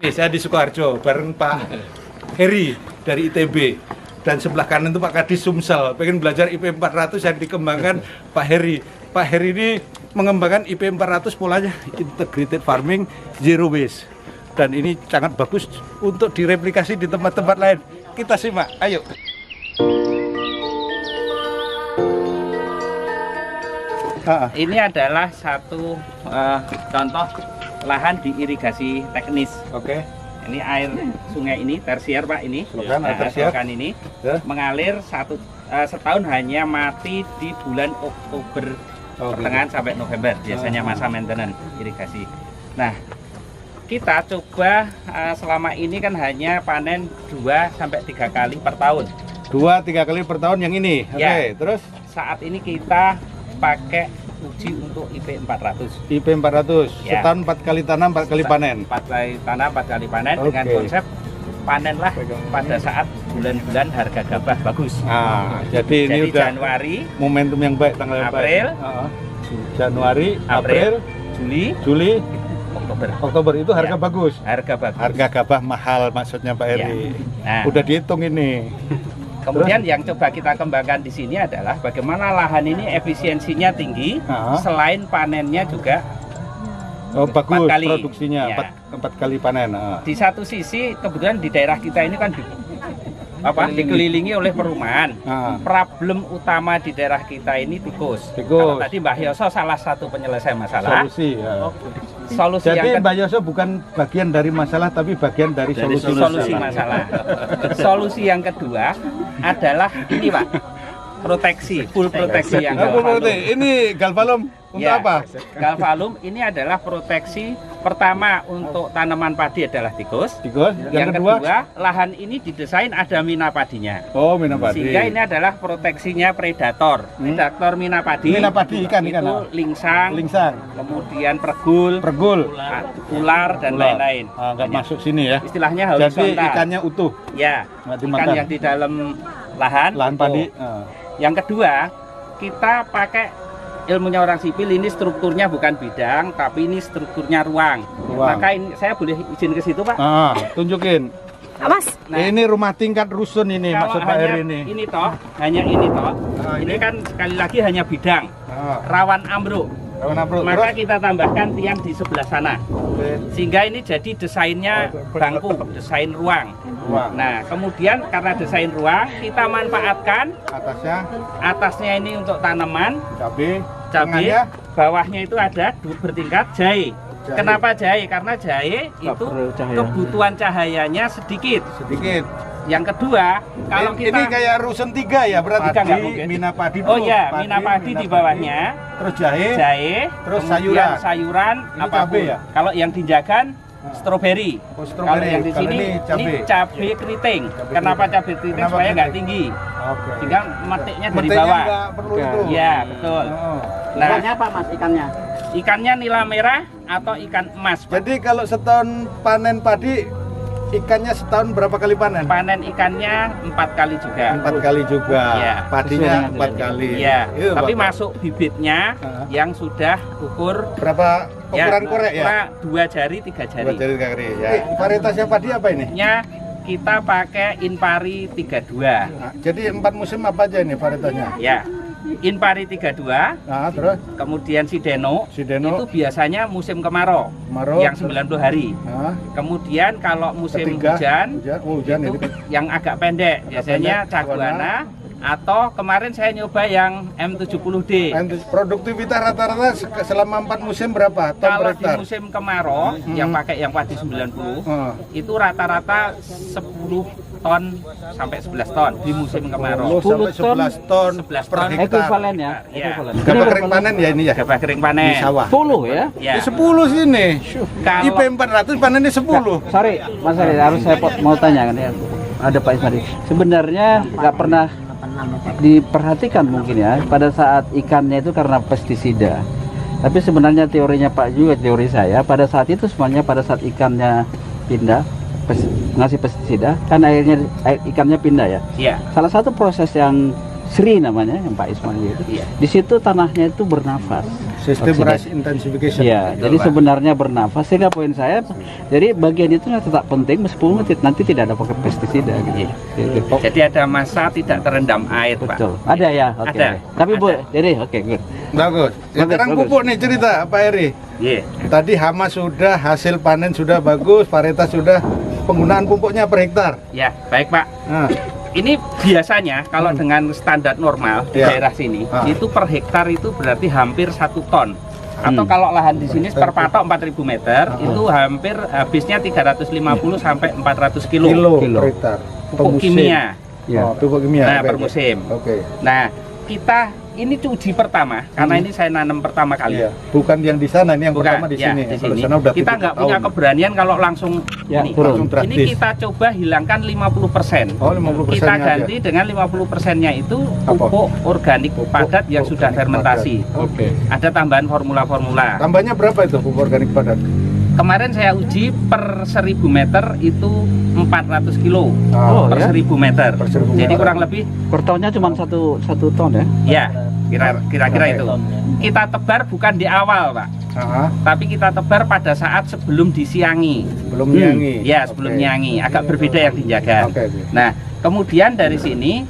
Saya di Sukoharjo bareng Pak Heri dari ITB dan sebelah kanan itu Pak Kadis Sumsel. Pengen belajar IP 400 yang dikembangkan Pak Heri. Pak Heri ini mengembangkan IP 400 polanya integrated farming zero waste. Dan ini sangat bagus untuk direplikasi di tempat-tempat lain. Kita simak, ayo. Ini adalah satu contoh lahan diirigasi teknis. Oke. Ini air sungai ini tersier Pak ini. Tersier. Ini Ya. mengalir setahun hanya mati di bulan Oktober pertengahan sampai November biasanya masa maintenance irigasi. Nah, kita coba selama ini kan hanya panen 2-3 kali per tahun. 2-3 kali per tahun yang ini. Ya. Oke, terus Saat ini kita pakai uji untuk IP 400. IP 400 Ya. setahun 4 kali tanam 4 kali panen. 4 kali tanam 4 kali panen dengan Oke. konsep panenlah pada saat bulan-bulan harga gabah bagus. Jadi ini Jadi udah Januari, momentum yang baik, tanggal yang April, baik. Januari, April, Juli, Oktober itu harga Ya. bagus. Harga bagus. Harga gabah mahal maksudnya Pak Heri. Nah. Udah dihitung ini. Kemudian yang coba kita kembangkan di sini adalah bagaimana lahan ini efisiensinya tinggi, selain panennya juga bagus 4 kali. produksinya, Ya. 4 kali panen. Di satu sisi kebetulan di daerah kita ini kan dikelilingi oleh perumahan. Problem utama di daerah kita ini tikus. Kalau tadi Mbah Yoso salah satu penyelesai masalah. Solusi. Ya. Solusi Jadi yang Mbak Yoso bukan bagian dari masalah tapi bagian dari solusi masalah. Solusi yang kedua adalah ini Pak, proteksi, full proteksi yang Galvalum. Ini Galvalum untuk apa? Galvalum ini adalah proteksi pertama untuk tanaman padi adalah tikus. Yang kedua, lahan ini didesain ada mina padinya. Oh, mina padi. Sehingga ini adalah proteksinya predator. Predator mina padi. Mina padi ikan. Itu lingsang. Kemudian pergul, ular dan lain-lain. Nggak masuk sini ya. Istilahnya horizontal. Jadi ikannya utuh. Ya. Ikan yang di dalam lahan padi. Yang kedua, kita pakai ilmunya orang sipil, ini strukturnya bukan bidang, tapi ini strukturnya ruang. Maka ini saya boleh izin ke situ Pak? Tunjukin. Mas. Nah, ini rumah tingkat rusun ini maksud Pak Heri ini. Ini toh, hanya ini toh. Ini kan sekali lagi hanya bidang, rawan ambruk. Maka kita tambahkan tiang di sebelah sana. Sehingga ini jadi desainnya bangku, desain ruang. Nah, kemudian karena desain ruang, kita manfaatkan atasnya ini untuk tanaman, cabai, bawahnya itu ada bertingkat jahe. Kenapa jahe? Karena jahe itu kebutuhan cahayanya sedikit. Yang kedua, kalau kita ini kayak rusun 3 ya, berarti mina padi. Oh ya, mina padi di bawahnya. Terus jahe, terus ini sayuran apapun. ya? Kalau yang dijagan stroberi. Kalau yang di sini ini cabai keriting. Kenapa cabai keriting? Supaya nggak tinggi. Sehingga metiknya dari bawah. Iya, betul. Nah, ikannya apa Mas ikannya? Ikannya nila merah atau ikan emas. Jadi kalau setahun panen padi, ikannya setahun berapa kali panen? Panen ikannya 4 kali juga. 4 kali juga. Ya. Padinya 4 kali. Iya. Tapi masuk bibitnya yang sudah ukur berapa ukuran korek ya? 2 jari, 3 jari. 2 jari, 3 jari ya. Varietasnya padi apa ini? Kita pakai Inpari 32. Jadi 4 musim apa aja ini varietasnya? Ya. Inpari 32, terus kemudian Sideno itu biasanya musim kemarau yang 90 hari. Kemudian kalau musim hujan itu yang agak pendek, biasanya Caguana, atau kemarin saya nyoba yang M70D. Produktivitas rata-rata selama 4 musim berapa ton kalau per hektar? Di musim kemarau yang pakai yang padi 90 itu rata-rata 10 ton sampai 11 ton di musim kemarau. 10 sampai 11 ton per hektar. Ekuivalen ya. Gabah kering panen ya ini ya. Gabah kering panen. Di sawah. 10 ya. Ya. 10 sini. Kalau IP 400 panennya 10. Sorry, Mas Ari, harus saya mau tanya kan ya. Ada Pak Ismari. Sebenarnya nggak pernah diperhatikan mungkin ya pada saat ikannya itu karena pestisida. Tapi sebenarnya teorinya Pak juga, teori saya, pada saat itu semuanya pada saat ikannya pindah ngasih pestisida kan ikannya pindah ya. Iya. Salah satu proses yang Sri namanya yang Pak Ismail itu. Iya. Di situ tanahnya itu bernafas. Sistem Oksigen. rice intensification. Ya, Gitu, jadi Pak. sebenarnya bernafas. Sehingga poin saya, jadi bagian itu tetap penting meskipun nanti tidak ada pakai pestisida. Gitu. Gitu. Jadi ada masa tidak terendam air, Pak. Betul. Ada ya. Oke. Ada. Tapi Bu, Ada. jadi oke, good. Bagus. Ya, sekarang Bagus. pupuk nih cerita Pak Heri. Iya. Tadi hama sudah, hasil panen sudah bagus, varietas sudah, penggunaan pupuknya per hektar. Ya, baik, Pak. Nah, Ini biasanya kalau dengan standar normal di Iya. daerah sini Ah. itu per hektar itu berarti hampir 1 ton. Atau kalau lahan di sini per patok 4.000 meter itu hampir habisnya 350 sampai 400 kilo. kilo per hektar. Pupuk Pemusim. kimia. Ya. Oh, pupuk kimia. Nah, Oke, per oke. musim. Oke. Nah, kita ini uji pertama karena ini saya nanam pertama kali. Iya. Bukan yang di sana, ini yang Bukan, pertama di ya, sini. di Kalau sini. sana udah Kita 7 nggak punya tahun. keberanian kalau langsung Ya, ini. turun. Langsung Ini drastis. kita coba hilangkan 50%. Oh, 50% Kita aja. ganti dengan 50%-nya itu Apa? pupuk organik Pupuk padat yang sudah organik fermentasi. padat. Oke. Ada tambahan formula-formula. Tambahnya berapa itu pupuk organik padat? Kemarin saya uji per 1000 meter itu 400 kilo Oh, per ya? 1000 meter. Per 1000 Jadi meter. kurang lebih Per tahunnya cuma satu ton ya. ya kira-kira itu. Kita tebar bukan di awal, Pak. Aha, Tapi kita tebar pada saat sebelum disiangi. belum nyanyi. Ya, sebelum nyanyi. Agak berbeda yang dijaga. Oke, oke. Nah, kemudian dari sini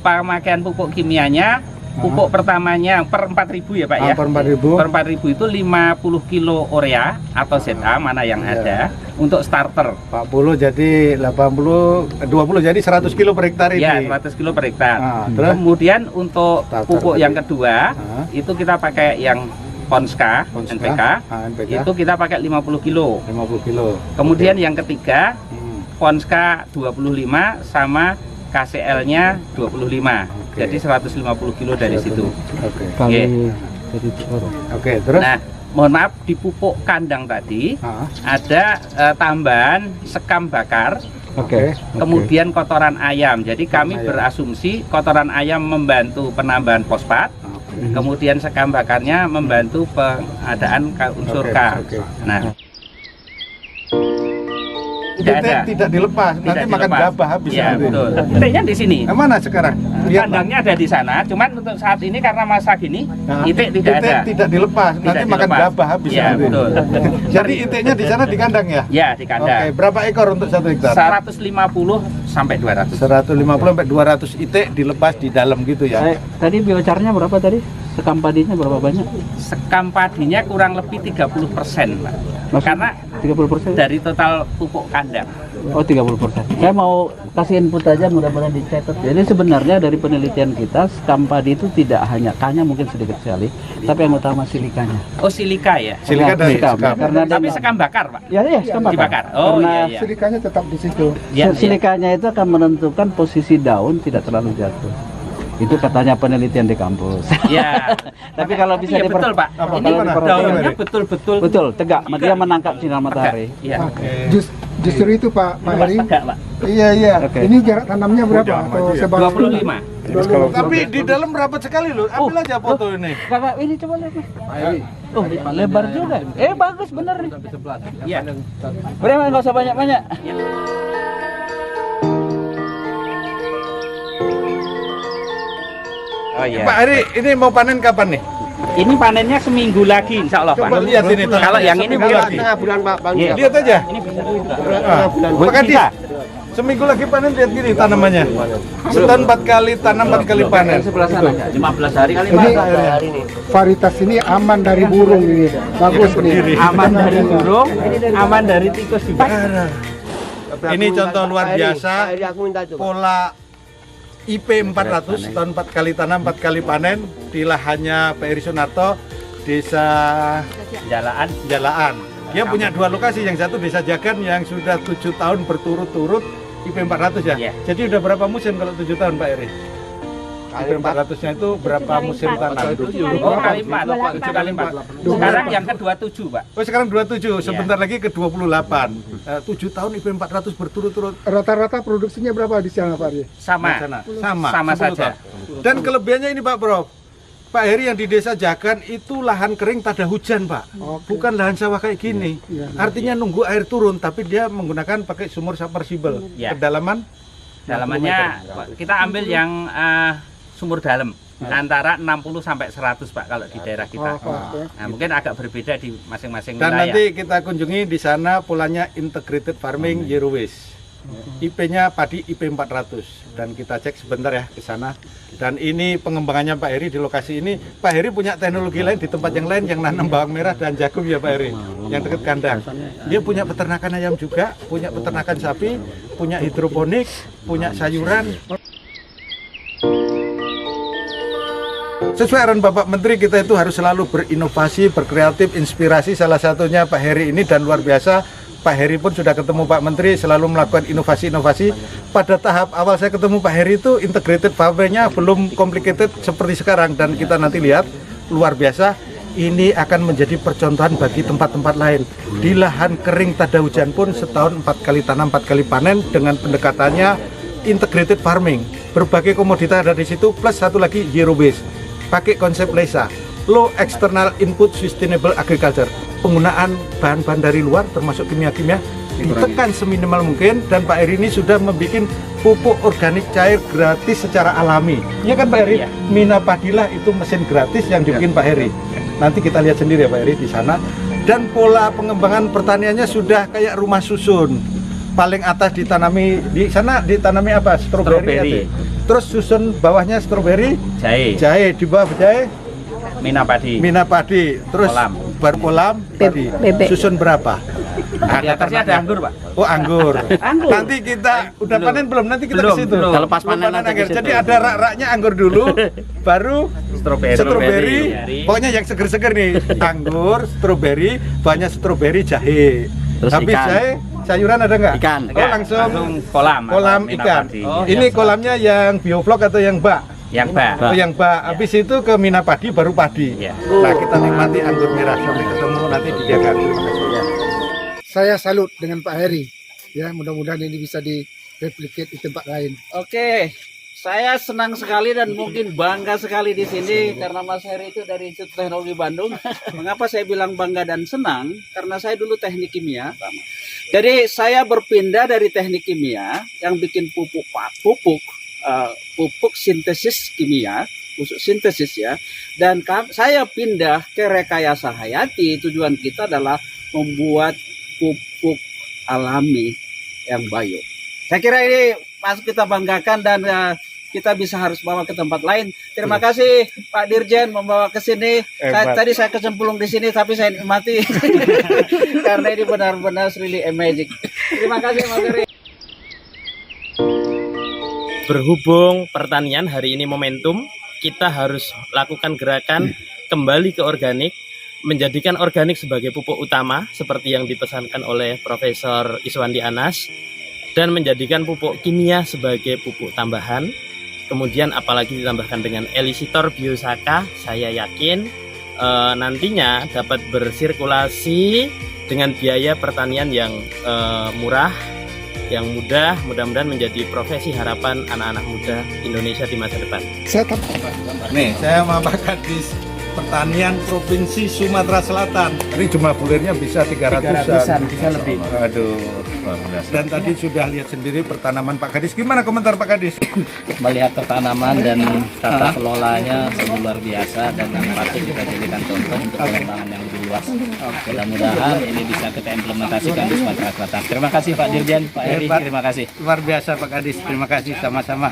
pemakaian pupuk kimianya, pupuk pertamanya per 4.000 ya Pak ya. Per 4.000. Per 4.000 itu 50 kilo urea atau ZA mana yang Iya. ada untuk starter. 40 jadi 80, 20 jadi 100 kilo per hektar ini. Ya, 100 kilo per hektar. Nah, terus? Kemudian untuk Starter pupuk tadi. yang kedua, Ah. itu kita pakai yang Ponska, Ponska, NPK. NPK. Itu kita pakai 50 kilo. 50 kilo. Kemudian yang ketiga, Hmm. Ponska 25 sama KCL-nya 25. Oke. Jadi 150 kilo dari situ. Oke. Kali jadi Oke, terus? Nah, mohon maaf di pupuk kandang tadi Ah, ada tambahan sekam bakar, Oke. kemudian kotoran ayam. Jadi kami ayam. berasumsi kotoran ayam membantu penambahan fosfat, oke. kemudian sekam bakarnya membantu pengadaan unsur Oke, K. oke. Nah, tidak ada. Tidak dilepas, nanti Tidak makan dilepas. gabah habis Ya, nanti. betul. Titiknya di sini. Mana sekarang? Lihat, Kandangnya ada di sana, cuman untuk saat ini karena masa gini, Nah, titik tidak ada. Tidak dilepas, nanti Tidak makan dilepas. gabah habis Ya, nanti. betul. Jadi itiknya di sana di kandang ya? Ya, di Oke, kandang. berapa ekor untuk 1 hektar? 150 sampai 200. 150 sampai 200 itik dilepas di dalam gitu ya. Tadi biocarnya berapa tadi? Sekam padinya berapa banyak? Sekam padinya kurang lebih 30%, Pak. Karena 30%? dari total pupuk kandang. Oh, 30%. Saya mau kasih input aja, mudah-mudahan dicatat. Jadi sebenarnya dari penelitian kita, sekam padi itu tidak hanya K-nya mungkin sedikit sekali, tapi yang utama silikanya. Oh, silika ya. Silika dari sekam. Karena dia- Tapi sekam bakar, Pak. Ya, iya, sekam bakar. Dibakar. Oh, Karena iya, iya. Silikanya tetap di situ. Ya, silikanya itu akan menentukan posisi daun tidak terlalu jatuh. Itu katanya penelitian di kampus. Ya. Tapi kalau bisa Iya, diper- betul, Pak. Apa, Ini gimana? daunnya Coba, betul-betul Betul, tegak. Dia menangkap sinar matahari. Iya. Oke. Justru itu Pak Heri. Tegak, Pak. Iya iya. Oke. Ini jarak tanamnya berapa Udah, atau maju ya. sebar? 25. Tapi di dalam rapat sekali loh. Ambil aja foto ini. Kakak, ini coba lihat. Oh, lebar juga. Bagus bener nih. Iya. Udah, nggak usah banyak-banyak. Oh iya. Pak Heri, ini mau panen kapan nih? Ini panennya seminggu lagi, insya Allah, Pak. Coba lihat ini. Kalau yang ini Seminggu mungkin lagi. Tengah bulan Pak Bang. Iya. Lihat aja. Ini bisa juga. Pak Kadis, Bisa. seminggu lagi panen lihat gini tanamannya. Setahun 4 kali tanam 4 kali panen. Sebelah sana. 15 hari kali Ini Pak. varietas ini aman dari burung ini. Bagus nih. Aman dari burung, aman dari tikus juga. Ini contoh luar biasa. Pola IP 400 setahun 4 kali tanam 4 kali panen di lahannya Pak Heri Sunarto, Desa Jalaan. Jalaan. Dia punya 2 lokasi, yang satu Desa Jagan yang sudah 7 tahun berturut-turut IP 400 ya. Iya. Jadi udah berapa musim kalau 7 tahun Pak Heri? IP 400-nya itu berapa musim tanam? Oh, kali 4. 7 kali 4. Sekarang yang ke-27, Pak. Oh sekarang 27, sebentar lagi ke 28. 7 tahun IP 400 berturut-turut. Rata-rata produksinya berapa di sana Pak Heri? Sama. Sama 10 saja. tahun. Dan kelebihannya ini Pak Prof. Pak Heri yang di Desa Jagan itu lahan kering tak ada hujan Pak. Oke. Bukan lahan sawah kayak gini. Iya. Artinya nunggu air turun, tapi dia menggunakan pakai sumur submersible. Ya. Kedalaman Dalamannya kita ambil yang sumur dalam antara 60 sampai 100 Pak kalau di daerah kita. Nah, mungkin agak berbeda di masing-masing Dan wilayah. nanti kita kunjungi di sana polanya integrated farming zero waste. IP-nya padi IP 400 dan kita cek sebentar ya ke sana. Dan ini pengembangannya Pak Heri di lokasi ini. Pak Heri punya teknologi lain di tempat yang lain yang nanam bawang merah dan jagung ya Pak Heri, yang dekat kandang. Dia punya peternakan ayam juga, punya peternakan sapi, punya hidroponik, punya sayuran. Sesuai arahan Bapak Menteri, kita itu harus selalu berinovasi, berkreatif, inspirasi. Salah satunya Pak Heri ini, dan luar biasa Pak Heri pun sudah ketemu Pak Menteri, selalu melakukan inovasi-inovasi. Pada tahap awal saya ketemu Pak Heri itu integrated farming-nya belum complicated seperti sekarang, dan kita nanti lihat luar biasa. Ini akan menjadi percontohan bagi tempat-tempat lain. Di lahan kering tak ada hujan pun setahun 4 kali tanam 4 kali panen dengan pendekatannya integrated farming. Berbagai komoditas ada di situ, plus satu lagi zero waste. Pakai konsep LESA, Low External Input Sustainable Agriculture. Penggunaan bahan-bahan dari luar termasuk kimia-kimia ditekan seminimal mungkin, dan Pak Heri ini sudah membuat pupuk organik cair gratis secara alami. Iya kan Pak Heri? Iya. Mina Padilah itu mesin gratis yang dibikin Pak Heri. Nanti kita lihat sendiri ya Pak Heri di sana. Dan pola pengembangan pertaniannya sudah kayak rumah susun. Paling atas ditanami, di sana ditanami apa? Stroberi. Terus susun bawahnya stroberi, jahe, di bawah jahe Mina padi, terus Kolam. baru kolam padi. Susun berapa? Di atasnya ada anggur Pak. Oh, anggur. Nanti kita udah panen belum? Nanti kita ke situ. Belum. Kalau pas Belum panen nanti anggur. ke situ. Jadi ada rak-raknya anggur dulu, baru stroberi. Pokoknya yang seger-seger nih, anggur, stroberi, banyak stroberi, jahe. Terus Habis ikan. jahe, sayuran ada nggak? Ikan. Oh, langsung kolam ikan. ikan. Ini kolamnya yang bioflok atau yang bak? yang Pak. Oh, yang bak. Habis itu ke Mina Padi baru padi. Iya. Nah, kita nikmati anggur merah. Sampai ketemu nanti di Jakarta. Terima kasih. Saya salut dengan Pak Heri. Ya, mudah-mudahan ini bisa direplikasi di tempat lain. Oke, saya senang sekali dan mungkin bangga sekali di sini karena Mas Heri itu dari Institut Teknologi Bandung. Mengapa saya bilang bangga dan senang? Karena saya dulu teknik kimia. Jadi saya berpindah dari teknik kimia yang bikin pupuk sintesis kimia, khusus sintesis ya. Dan saya pindah ke rekayasa hayati. Tujuan kita adalah membuat pupuk alami yang bio. Saya kira ini patut kita banggakan dan kita bisa harus bawa ke tempat lain. Terima kasih Pak Dirjen membawa ke sini. Tadi saya kecemplung di sini tapi saya nikmati karena ini benar-benar really amazing. Terima kasih Mas Heri. Berhubung pertanian hari ini momentum, kita harus lakukan gerakan kembali ke organik, menjadikan organik sebagai pupuk utama seperti yang dipesankan oleh Profesor Iswandi Anas, dan menjadikan pupuk kimia sebagai pupuk tambahan. Kemudian apalagi ditambahkan dengan elisitor biosaka, saya yakin nantinya dapat bersirkulasi dengan biaya pertanian yang murah, yang mudah, mudah-mudahan menjadi profesi harapan anak-anak muda Indonesia di masa depan. Nih, saya sama Pak Kadis Pertanian Provinsi Sumatera Selatan. Ini jumlah bulirnya bisa 300-an. Bisa lebih. Aduh. Dan tadi sudah lihat sendiri pertanaman Pak Kadis. Gimana komentar Pak Kadis? Melihat tanaman dan tata kelolanya luar biasa dan yang patut kita jadikan contoh untuk pengembangan yang lebih luas. Mudah-mudahan ini bisa kita implementasikan di Sumatera Selatan. Terima kasih Pak Dirjen, Pak Heri, terima kasih. Luar biasa Pak Kadis. Terima kasih sama-sama.